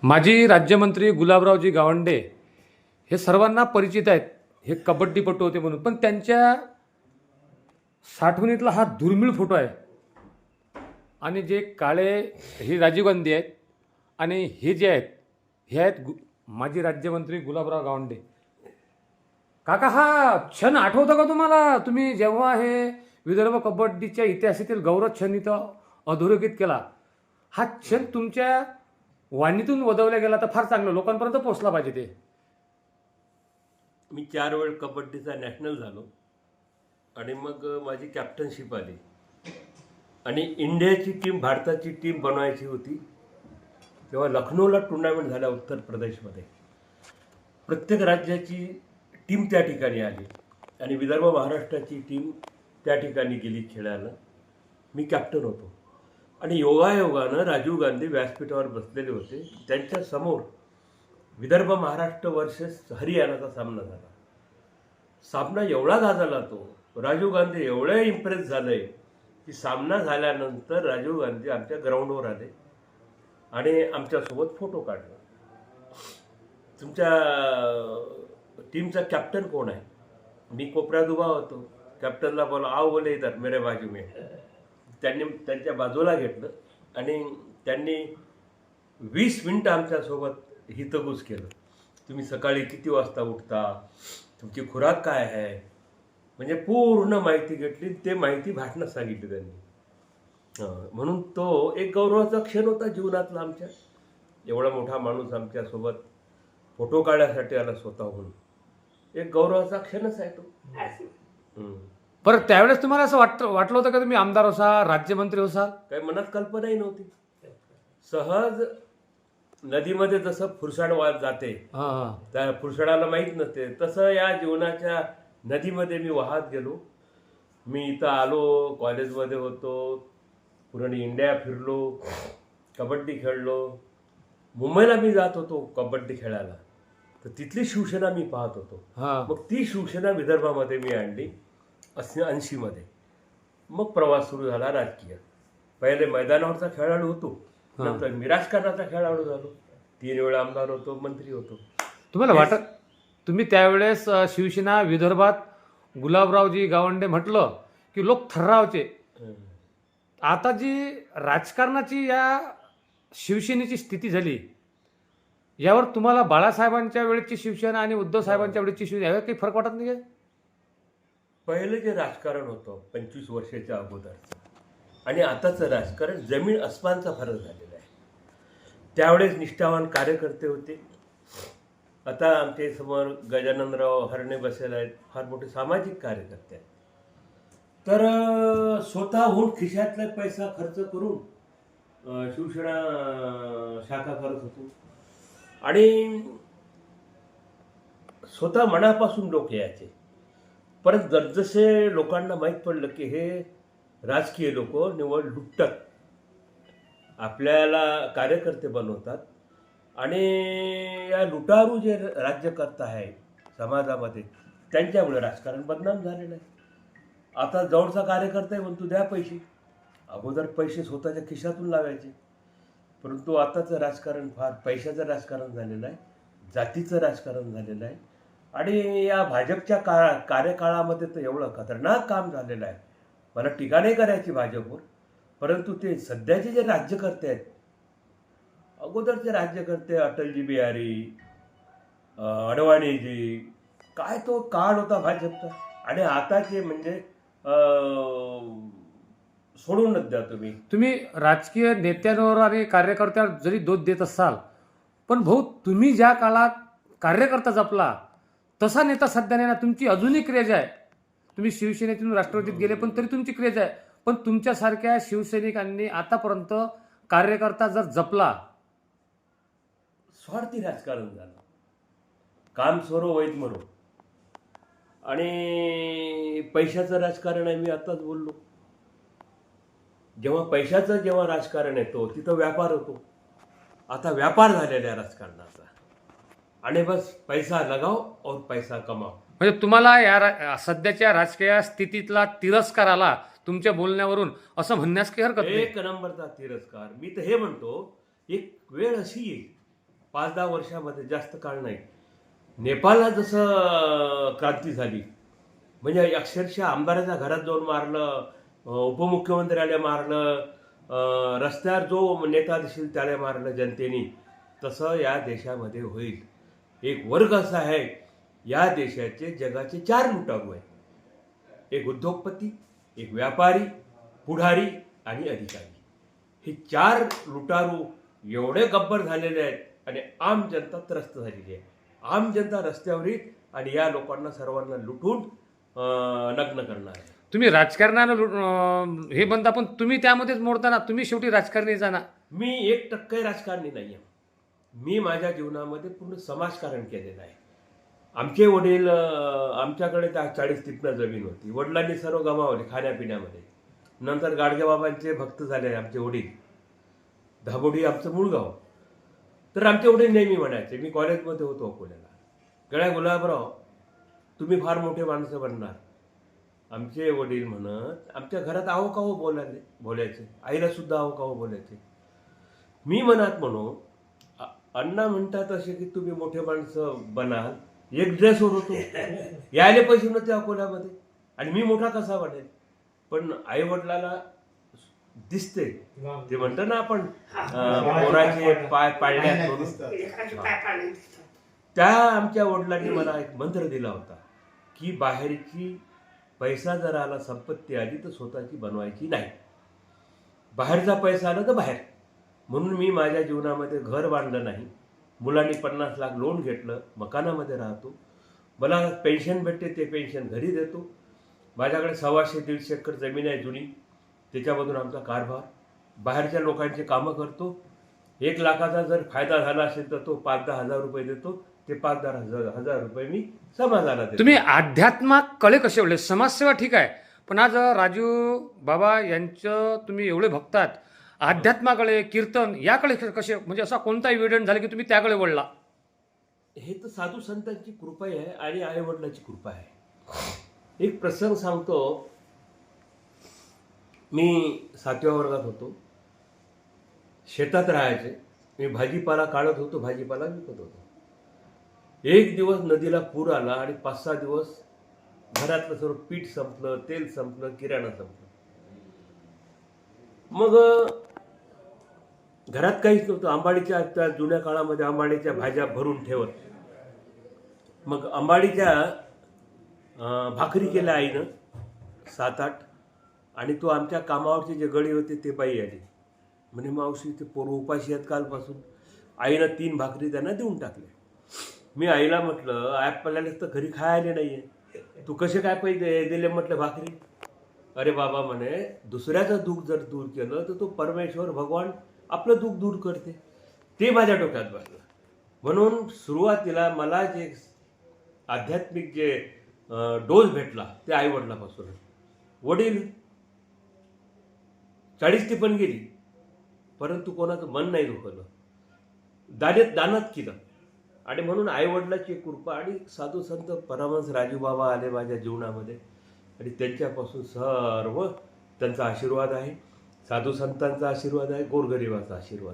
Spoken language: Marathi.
माजी राज्यमंत्री गुलाबरावजी गावंडे हे सर्वांना परिचित आहेत. हे कबड्डीपटू होते म्हणून, पण त्यांच्या साठवणीतला हा दुर्मिळ फोटो आहे. आणि जे काळे हे राजीव गांधी आहेत आणि हे जे आहेत हे आहेत माजी राज्यमंत्री गुलाबराव गावंडे. काका, हा क्षण आठवतो का तुम्हाला? तुम्ही जेव्हा हे विदर्भ कबड्डीच्या इतिहासातील गौरव क्षण इथं अधोरेखित केला, हा क्षण तुमच्या वाणीतून वदवला गेला तर फार चांगलं, लोकांपर्यंत पोहोचला पाहिजे ते. मी 4 वेळ कबड्डीचा नॅशनल झालो आणि मग माझी कॅप्टनशिप आली आणि इंडियाची टीम, भारताची टीम बनवायची होती. तेव्हा लखनौला टुर्नामेंट झाल्या उत्तर प्रदेशमध्ये. प्रत्येक राज्याची टीम त्या ठिकाणी आली आणि विदर्भ महाराष्ट्राची टीम त्या ठिकाणी गेली खेळायला. मी कॅप्टन होतो आणि योगायोगानं राजीव गांधी व्यासपीठावर बसलेले होते. त्यांच्या समोर विदर्भ महाराष्ट्र वर्सेस हरियाणाचा सामना झाला. सामना एवढा गाजला, तो राजीव गांधी एवढे इम्प्रेस झाले की सामना झाल्यानंतर राजीव गांधी आमच्या ग्राउंडवर आले आणि आमच्यासोबत फोटो काढला. तुमच्या टीमचा कॅप्टन कोण आहे? मी कोपऱ्यात उभा होतो. कॅप्टनला बोला, आओ बोले इधर मेरे बाजू में. त्यांनी त्यांच्या बाजूला घेतलं आणि त्यांनी 20 मिनिटं आमच्यासोबत हितगुज केलं. तुम्ही सकाळी किती वाजता उठता, तुमची खुराक काय आहे, म्हणजे पूर्ण माहिती घेतली. ते माहिती भाषणात सांगितली त्यांनी. म्हणून तो एक गौरवाचा क्षण होता जीवनातला आमच्या. एवढा मोठा माणूस आमच्यासोबत फोटो काढण्यासाठी आला स्वतःहून. एक गौरवाचा क्षणच आहे तो. बरं, त्यावेळेस तुम्हाला असं वाटलं होतं का तुम्ही आमदार होसाल, राज्यमंत्री होसाल? काही मनात कल्पनाही नव्हती. सहज नदीमध्ये जसं फुरसाड वाहत जाते, त्या फुरसाडाला माहीत नसते, तसं या जीवनाच्या नदीमध्ये मी वाहत गेलो. मी इथं आलो, कॉलेजमध्ये होतो, पूर्ण इंडिया फिरलो, कबड्डी खेळलो. मुंबईला मी जात होतो कबड्डी खेळायला, तर तिथली शिवसेना मी पाहत होतो. मग ती शिवसेना विदर्भामध्ये मी आणली 80 मध्ये. मग प्रवास सुरू झाला राजकीय. पहिले मैदानावरचा खेळाडू होतो, नंतर मी राजकारणाचा खेळाडू झालो. 3 वेळा आमदार होतो, मंत्री होतो. तुम्हाला वाटत तुम्ही त्यावेळेस शिवसेना विदर्भात गुलाबरावजी गावंडे म्हटलं की लोक थर्रावचे. आता जी राजकारणाची या शिवसेनेची स्थिती झाली, यावर तुम्हाला बाळासाहेबांच्या वेळेची शिवसेना आणि उद्धव साहेबांच्या वेळेची शिवसेना यावर काही फरक वाटत नाही? पहिलं जे राजकारण होतं 25 वर्षाच्या अगोदरचं आणि आताचं राजकारण जमीन अस्मानचा फरक झालेला आहे. त्यावेळेस निष्ठावान कार्यकर्ते होते. आता आमच्या समोर गजाननराव हरणे बसलेले आहेत, फार मोठे सामाजिक कार्यकर्ते आहेत. तर स्वतःहून खिशातला पैसा खर्च करून शिवसेना शाखा करत होतो आणि स्वतः मनापासून लोक यायचे. परत जसजसे लोकांना माहीत पडलं की हे राजकीय लोक निवड लुटतात, आपल्याला कार्यकर्ते बनवतात आणि या लुटारू जे राज्यकर्ता आहे समाजामध्ये, त्यांच्यामुळे राजकारण बदनाम झालेलं आहे. आता जवळचा कार्यकर्ता आहे म्हणतो द्या पैसे. अगोदर पैसे स्वतःच्या खिशातून लावायचे, परंतु आताचं राजकारण फार पैशाचं राजकारण झालेलं आहे, जातीचं राजकारण झालेलं आहे. आणि या भाजपच्या कार्यकाळामध्ये तर एवढं खतरनाक काम झालेलं आहे. मला टीका नाही करायची भाजपवर, परंतु ते सध्याचे जे राज्यकर्ते आहेत, अगोदरचे राज्यकर्ते अटलजी बिहारी, अडवाणीजी, काय तो काळ होता भाजपचा. आणि आताचे म्हणजे सोडूनच द्या. तुम्ही राजकीय नेत्यांवर आणि कार्यकर्त्यांवर जरी दोष देत असाल, पण भाऊ तुम्ही ज्या काळात कार्यकर्ता जपला तसा नेता सध्या नाही ना. तुमची अजूनही क्रेज आहे. तुम्ही शिवसेनेतून राष्ट्रवादीत गेले पण तरी तुमची क्रेज आहे. पण तुमच्यासारख्या शिवसैनिकांनी आतापर्यंत कार्यकर्ता जर जपला. स्वार्थी राजकारण झालं, काम सोरो वैद मरो, आणि पैशाचं राजकारण आहे. मी आताच बोललो, जेव्हा पैशाचं जेव्हा राजकारण येतो तिथं व्यापार होतो. आता व्यापार झालेला आहे राजकारणाचा आणि बस पैसा लगाव और पैसा कमाव. म्हणजे तुम्हाला या सध्याच्या राजकीय स्थितीतला तिरस्कार आला तुमच्या बोलण्यावरून, असं म्हणण्यास काही हरकत नाही. 1 नंबरचा तिरस्कार. मी तर हे म्हणतो, एक वेळ अशी येईल 5-10 वर्षामध्ये, जास्त काळ नाही, नेपाळला जसं क्रांती झाली, म्हणजे अक्षरशः आमदाराच्या घरात जाऊन मारलं, उपमुख्यमंत्र्याला मारलं, रस्त्यावर जो नेता दिसेल त्याला मारलं जनतेने, तसं या देशामध्ये होईल. एक वर्ग असा आहे या देशाचे, जगाचे 4 लुटारू आहेत. एक उद्योगपती, एक व्यापारी, पुढारी आणि अधिकारी. हे 4 लुटारू एवढे गब्बर झालेले आहेत आणि आम जनता त्रस्त झालेली आहे. आम जनता रस्त्यावर येईल आणि या लोकांना सर्वांना लुटून नग्न करणार आहे. तुम्ही राजकारणानं हे म्हणता, पण तुम्ही त्यामध्येच मोडताना, तुम्ही शेवटी राजकारणी जाणार. मी 1% राजकारणी नाही आहे. मी माझ्या जीवनामध्ये पूर्ण समाजकारण केलेलं आहे. आमचे वडील, आमच्याकडे 40-50 जमीन होती. वडिलांनी सर्व गमावले खाण्यापिण्यामध्ये. नंतर गाडगेबाबांचे भक्त झाले आमचे वडील. धाबोडी आमचं मूळ गाव. तर आमचे वडील नेहमी म्हणायचे, मी कॉलेजमध्ये होतो अकोल्याला, गड्या गुलाबराव तुम्ही फार मोठे माणसं बनणार. आमचे वडील म्हणत आमच्या घरात आहो काहो बोलायचे, आईला सुद्धा आहो काहो बोलायचे. मी मनात म्हणू, अण्णा म्हणतात असे की तुम्ही मोठे माणसं बनाल, एक ड्रेसवर होतो, यायले पैसे नव्हते अकोल्यामध्ये आणि मी मोठा कसा बनेल. पण आई वडिलाला दिसते, ते म्हणतो ना आपण पोराचे पाय पाळण्यात करून. त्या आमच्या वडिलांनी मला एक मंत्र दिला होता की बाहेरची पैसा जर आला, संपत्ती आली तर स्वतःची बनवायची नाही. बाहेरचा पैसा आला तर बाहेर. म्हणून मी माझ्या जीवनामध्ये घर बांधलं नाही. मुलांनी 50 लाख लोन घेतलं, मकानामध्ये राहतो. मला पेन्शन भेटते, ते पेन्शन घरी देतो. माझ्याकडे 125-150 एकर जमीन आहे जुनी, त्याच्यामधून आमचा कारभार. बाहेरच्या लोकांचे कामं करतो. 1 लाखाचा जर फायदा झाला असेल तर तो 5-10 हजार रुपये देतो. ते 5-10 हजार रुपये मी समाजाला देतो. तुम्ही अध्यात्मात कळे कसे वळले? समाजसेवा ठीक आहे, पण आज राजू बाबा यांचं तुम्ही एवढे भक्त आहात, अध्यात्माकडे, कीर्तन याकडे कसे, म्हणजे असा कोणता इव्हिडंट झाला की तुम्ही त्याकडे वळला? हे तर साधू संतांची कृपा आहे आणि आई वडिलांची कृपा आहे. एक प्रसंग सांगतो. मी 7व्या वर्गात होतो. शेतात राहायचे. मी भाजीपाला काढत होतो, भाजीपाला विकत होतो. एक दिवस नदीला पूर आला आणि 5-6 दिवस घरातलं सर्व पीठ संपलं, तेल संपलं, किराणा संपलं. मग घरात काहीच नव्हतं. आंबाडीच्या, त्या जुन्या काळामध्ये आंबाडीच्या भाज्या भरून ठेवत. मग आंबाडीच्या भाकरी केल्या आईनं 7-8, आणि तो आमच्या कामावरचे जे गडी होते ते बाई आली. म्हणे मावशी ते पोरं उपाशी आहेत कालपासून. आईनं 3 भाकरी त्यांना देऊन टाकल्या. मी आईला म्हटलं, आपल्याला तर घरी खायला नाही आहे, तू कसे काय पैसे दिले म्हटलं भाकरी. अरे बाबा म्हणे, दुसऱ्याचं दुःख जर दूर केलं तर तो परमेश्वर भगवान आपलं दुःख दूर करते. ते माझ्या डोक्यात बसलं. म्हणून सुरुवातीला मला जे आध्यात्मिक जे डोस भेटला ते आईवडिलापासून. वडील 40 पण गेली, परंतु कोणाचं मन नाही दुखवलं, दानात केलं. आणि म्हणून आईवडिलाची कृपा आणि साधू संत परमहंस राजूबाबा आले माझ्या जीवनामध्ये आणि त्यांच्यापासून सर्व त्यांचा आशीर्वाद आहे. साधू संतांचा आशीर्वाद आहे, गोरगरिबाचा आशीर्वाद.